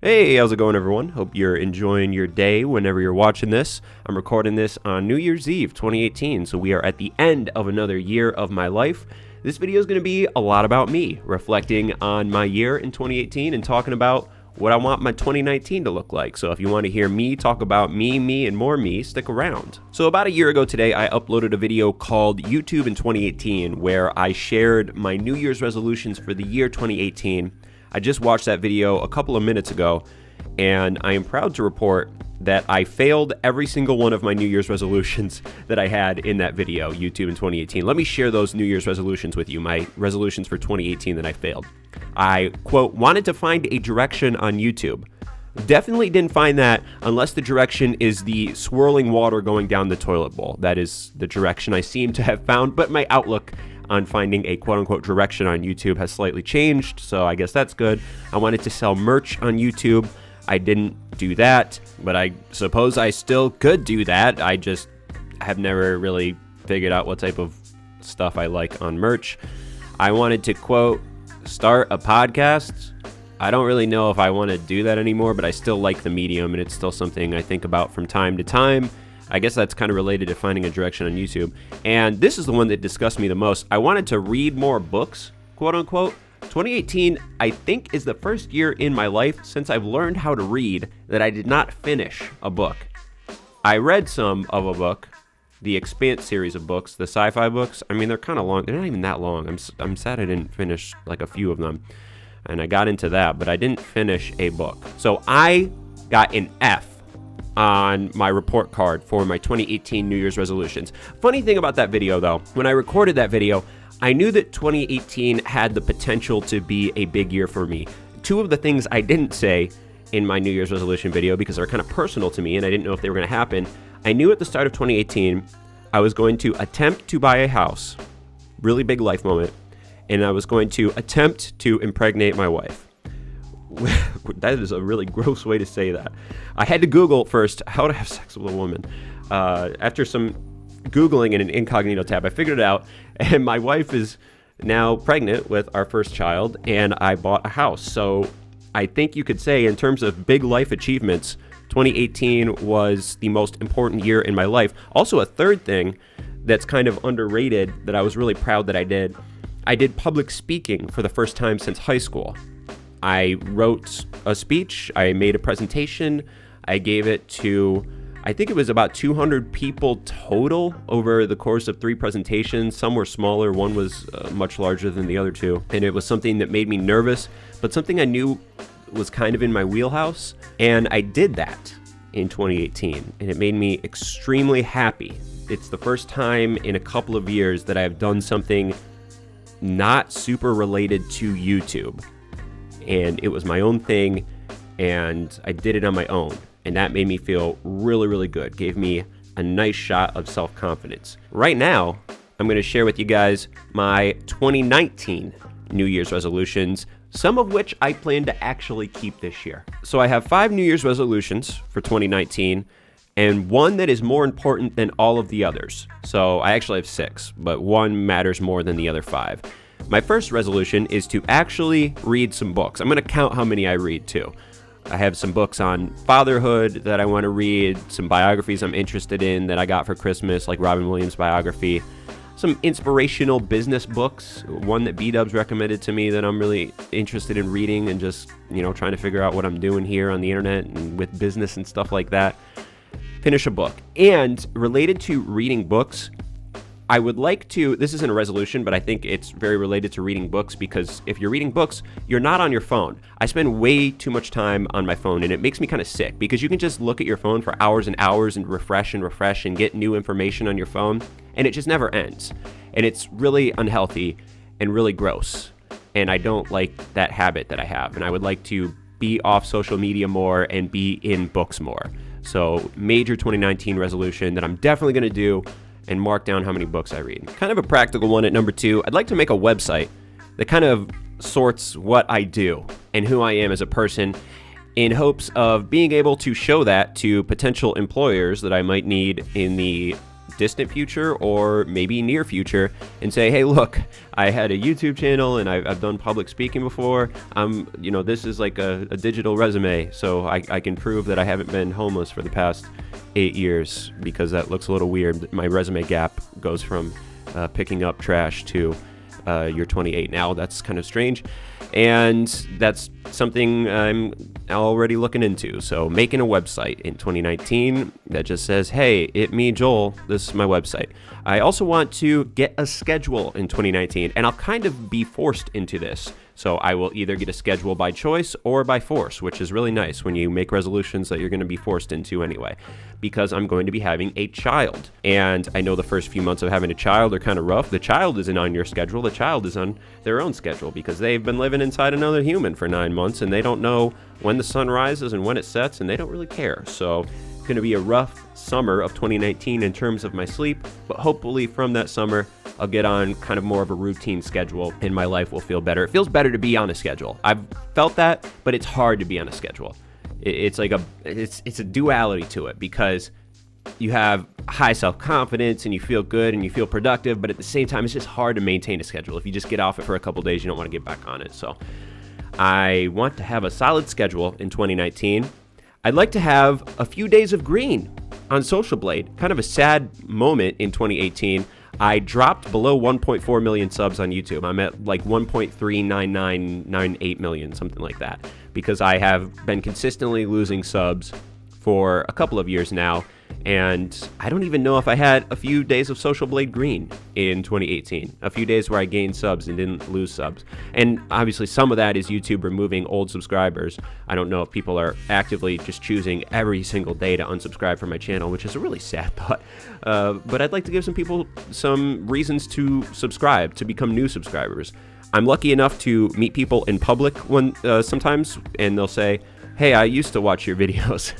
Hey, how's it going, everyone? Hope you're enjoying your day whenever you're watching this. I'm recording this on New Year's Eve 2018, so we are at the end of another year of my life. This video is going to be a lot about me, reflecting on my year in 2018 and talking about what I want my 2019 to look like. So if you want to hear me talk about me, and more me, stick around. So about a year ago today, I uploaded a video called YouTube in 2018, where I shared my New Year's resolutions for the year 2018. I just watched that video a couple of minutes ago, and I am proud to report that I failed every single one of my New Year's resolutions that I had in that video, YouTube in 2018. Let me share those New Year's resolutions with you, my resolutions for 2018 that I failed. I, quote, wanted to find a direction on YouTube. Definitely didn't find that unless the direction is the swirling water going down the toilet bowl. That is the direction I seem to have found, but my outlook on finding a quote-unquote direction on YouTube has slightly changed, so I guess that's good. I wanted to sell merch on YouTube. I didn't do that, but I suppose I still could do that. I just have never really figured out what type of stuff I like on merch. I wanted to, quote, start a podcast. I don't really know if I want to do that anymore, but I still like the medium, and it's still something I think about from time to time. I guess that's kind of related to finding a direction on YouTube. And this is the one that disgusts me the most. I wanted to read more books, quote unquote. 2018, I think, is the first year in my life since I've learned how to read that I did not finish a book. I read some of a book, the Expanse series of books, the sci-fi books. I mean, they're kind of long. They're not even that long. I'm sad I didn't finish like a few of them. And I got into that, but I didn't finish a book. So I got an F on my report card for my 2018 New Year's resolutions. Funny thing about that video, though, when I recorded that video, I knew that 2018 had the potential to be a big year for me. Two of the things I didn't say in my New Year's resolution video because they're kind of personal to me and I didn't know if they were going to happen. I knew at the start of 2018 I was going to attempt to buy a house, really big life moment, and I was going to attempt to impregnate my wife. That is a really gross way to say that. I had to Google first how to have sex with a woman. After some Googling in an incognito tab, I figured it out, and my wife is now pregnant with our first child, and I bought a house. So I think you could say, in terms of big life achievements, 2018 was the most important year in my life. Also, a third thing that's kind of underrated that I was really proud that I did public speaking for the first time since high school. I wrote a speech, I made a presentation, I gave it to, I think it was about 200 people total over the course of 3 presentations. Some were smaller, one was much larger than the other two. And it was something that made me nervous, but something I knew was kind of in my wheelhouse. And I did that in 2018, and it made me extremely happy. It's the first time in a couple of years that I've done something not super related to YouTube. And it was my own thing, and I did it on my own. And that made me feel really, really good. Gave me a nice shot of self-confidence. Right now, I'm going to share with you guys my 2019 New Year's resolutions, some of which I plan to actually keep this year. So I have 5 New Year's resolutions for 2019, and one that is more important than all of the others. So I actually have 6, but one matters more than the other 5. My first resolution is to actually read some books. I'm going to count how many I read too. I have some books on fatherhood that I want to read, some biographies I'm interested in that I got for Christmas, like Robin Williams' biography, some inspirational business books, one that B-Dubs recommended to me that I'm really interested in reading and just, trying to figure out what I'm doing here on the internet and with business and stuff like that. Finish a book. And related to reading books, I would like to, this isn't a resolution, but I think it's very related to reading books, because if you're reading books, you're not on your phone. I spend way too much time on my phone, and it makes me kind of sick, because you can just look at your phone for hours and hours and refresh and get new information on your phone, and it just never ends. And it's really unhealthy and really gross, and I don't like that habit that I have, and I would like to be off social media more and be in books more. So major 2019 resolution that I'm definitely going to do, and mark down how many books I read. Kind of a practical one at number 2. I'd like to make a website that kind of sorts what I do and who I am as a person, in hopes of being able to show that to potential employers that I might need in the distant future or maybe near future and say, hey, look, I had a YouTube channel and I've done public speaking before. This is like a digital resume, so I can prove that I haven't been homeless for the past 8 years, because that looks a little weird. My resume gap goes from picking up trash to you're 28 now. That's kind of strange. And that's something I'm already looking into. So making a website in 2019 that just says, hey, me, Joel, this is my website. I also want to get a schedule in 2019, and I'll kind of be forced into this. So I will either get a schedule by choice or by force, which is really nice when you make resolutions that you're going to be forced into anyway, because I'm going to be having a child. And I know the first few months of having a child are kind of rough. The child isn't on your schedule. The child is on their own schedule, because they've been living inside another human for 9 months, and they don't know when the sun rises and when it sets, and they don't really care. So it's going to be a rough summer of 2019 in terms of my sleep, but hopefully from that summer, I'll get on kind of more of a routine schedule and my life will feel better. It feels better to be on a schedule. I've felt that, but it's hard to be on a schedule. It's like it's a duality to it, because you have high self-confidence and you feel good and you feel productive, but at the same time, it's just hard to maintain a schedule. If you just get off it for a couple days, you don't want to get back on it. So I want to have a solid schedule in 2019. I'd like to have a few days of green on Social Blade. Kind of a sad moment in 2018. I dropped below 1.4 million subs on YouTube. I'm at like 1.39998 million, something like that, because I have been consistently losing subs for a couple of years now, and I don't even know if I had a few days of Social Blade green in 2018, a few days where I gained subs and didn't lose subs. And obviously some of that is YouTube removing old subscribers. I don't know if people are actively just choosing every single day to unsubscribe from my channel, which is a really sad thought. But I'd like to give some people some reasons to subscribe, to become new subscribers. I'm lucky enough to meet people in public sometimes, and they'll say, hey, I used to watch your videos.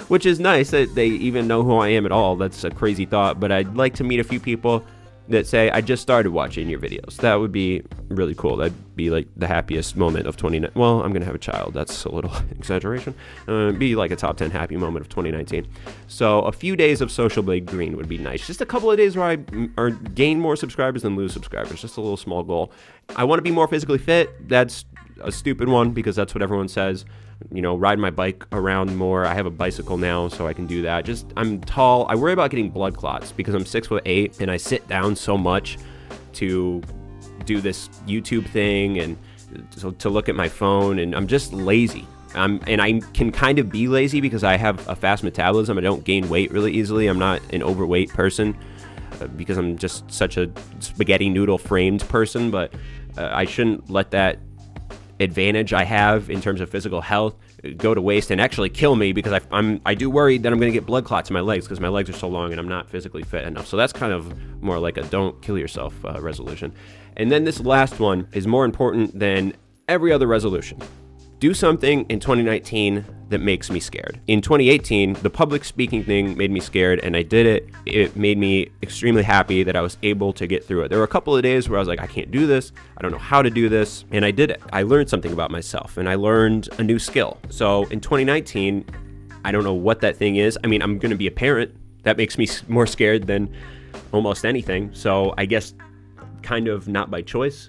Which is nice that they even know who I am at all. That's a crazy thought, but I'd like to meet a few people that say, I just started watching your videos. That would be really cool. That'd be like the happiest moment of 2019. Well, I'm going to have a child. That's a little exaggeration. Be like a top 10 happy moment of 2019. So a few days of Social Blade green would be nice. Just a couple of days where I gain more subscribers than lose subscribers. Just a little small goal. I want to be more physically fit. That's a stupid one, because that's what everyone says. Ride my bike around more. I have a bicycle now, so I can do that. I'm tall. I worry about getting blood clots because I'm 6'8", and I sit down so much to do this YouTube thing and to look at my phone, and I'm just lazy. And I can kind of be lazy because I have a fast metabolism. I don't gain weight really easily. I'm not an overweight person because I'm just such a spaghetti noodle framed person, but I shouldn't let that advantage I have in terms of physical health go to waste and actually kill me, because I do worry that I'm going to get blood clots in my legs because my legs are so long and I'm not physically fit enough. So that's kind of more like a don't kill yourself resolution. And then this last one is more important than every other resolution. Do something in 2019 that makes me scared. In 2018, the public speaking thing made me scared, and I did it. It made me extremely happy that I was able to get through it. There were a couple of days where I was like, I can't do this. I don't know how to do this. And I did it. I learned something about myself, and I learned a new skill. So in 2019, I don't know what that thing is. I mean, I'm going to be a parent. That makes me more scared than almost anything. So I guess kind of not by choice.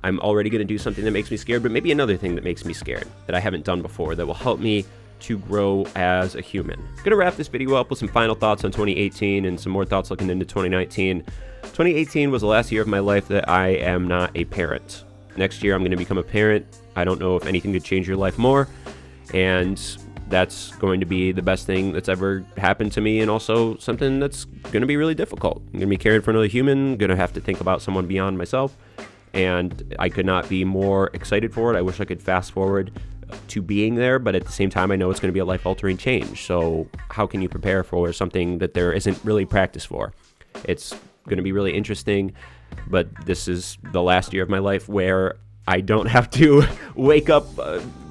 I'm already going to do something that makes me scared, but maybe another thing that makes me scared that I haven't done before that will help me to grow as a human. I'm going to wrap this video up with some final thoughts on 2018 and some more thoughts looking into 2019. 2018 was the last year of my life that I am not a parent. Next year, I'm going to become a parent. I don't know if anything could change your life more, and that's going to be the best thing that's ever happened to me, and also something that's going to be really difficult. I'm going to be caring for another human, going to have to think about someone beyond myself. And I could not be more excited for it. I wish I could fast forward to being there, but at the same time, I know it's going to be a life-altering change. So how can you prepare for something that there isn't really practice for? It's going to be really interesting, but this is the last year of my life where I don't have to wake up.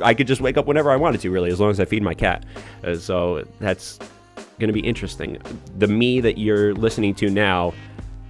I could just wake up whenever I wanted to, really, as long as I feed my cat. So that's going to be interesting. The me that you're listening to now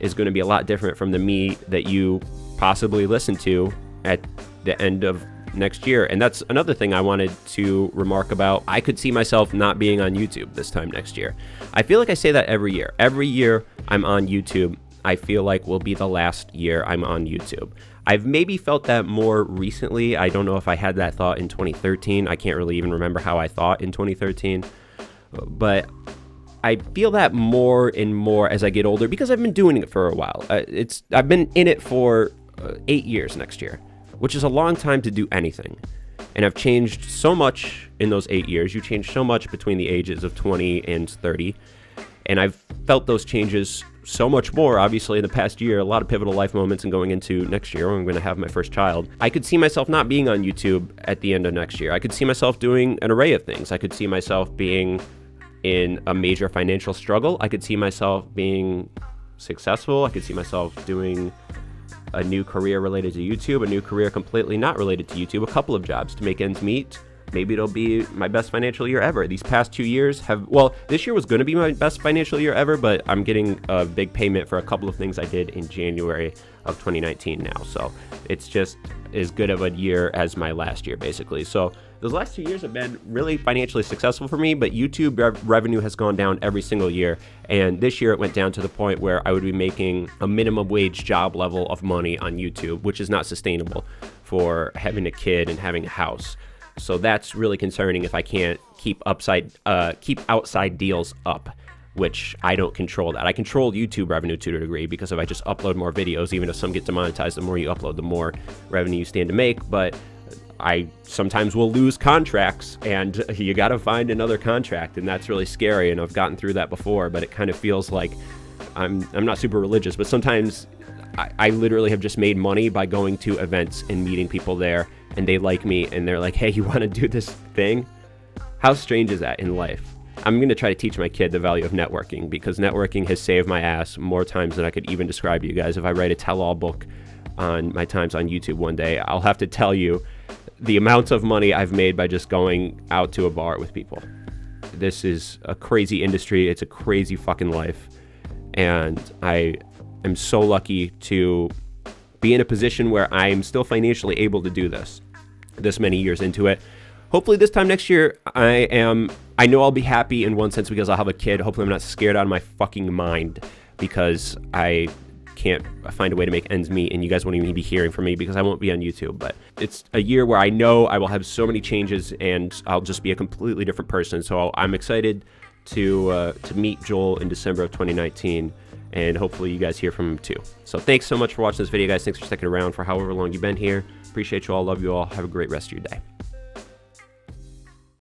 is going to be a lot different from the me that you possibly listen to at the end of next year. And that's another thing I wanted to remark about. I could see myself not being on YouTube this time next year. I feel like I say that every year. Every year I'm on YouTube, I feel like will be the last year I'm on YouTube. I've maybe felt that more recently. I don't know if I had that thought in 2013. I can't really even remember how I thought in 2013. But I feel that more and more as I get older because I've been doing it for a while. I've been in it for 8 years next year, which is a long time to do anything. And I've changed so much in those 8 years. You change so much between the ages of 20 and 30. And I've felt those changes so much more, obviously, in the past year. A lot of pivotal life moments, and going into next year when I'm going to have my first child. I could see myself not being on YouTube at the end of next year. I could see myself doing an array of things. I could see myself being in a major financial struggle. I could see myself being successful. I could see myself doing a new career related to YouTube, a new career completely not related to YouTube, a couple of jobs to make ends meet. Maybe it'll be my best financial year ever. These past 2 years this year was going to be my best financial year ever, but I'm getting a big payment for a couple of things I did in January of 2019 now. So it's just as good of a year as my last year, basically. So those last 2 years have been really financially successful for me, but YouTube revenue has gone down every single year. And this year it went down to the point where I would be making a minimum wage job level of money on YouTube, which is not sustainable for having a kid and having a house. So that's really concerning if I can't keep outside deals up, which I don't control that. I control YouTube revenue to a degree because if I just upload more videos, even if some get demonetized, the more you upload, the more revenue you stand to make. But I sometimes will lose contracts, and you got to find another contract, and that's really scary. And I've gotten through that before, but it kind of feels like I'm not super religious, but sometimes I literally have just made money by going to events and meeting people there, and they like me, and they're like, hey, you want to do this thing? How strange is that in life? I'm going to try to teach my kid the value of networking, because networking has saved my ass more times than I could even describe to you guys. If I write a tell-all book on my times on YouTube one day, I'll have to tell you the amounts of money I've made by just going out to a bar with people. This is a crazy industry. It's a crazy fucking life. And I am so lucky to be in a position where I'm still financially able to do this many years into it. Hopefully this time next year, I know I'll be happy in one sense because I'll have a kid. Hopefully I'm not scared out of my fucking mind because I can't find a way to make ends meet, and you guys won't even be hearing from me because I won't be on YouTube. But it's a year where I know I will have so many changes and I'll just be a completely different person. So I'm excited to meet Joel in December of 2019, and hopefully you guys hear from him too. So thanks so much for watching this video, guys. Thanks for sticking around for however long you've been here. Appreciate you all. Love you all. Have a great rest of your day.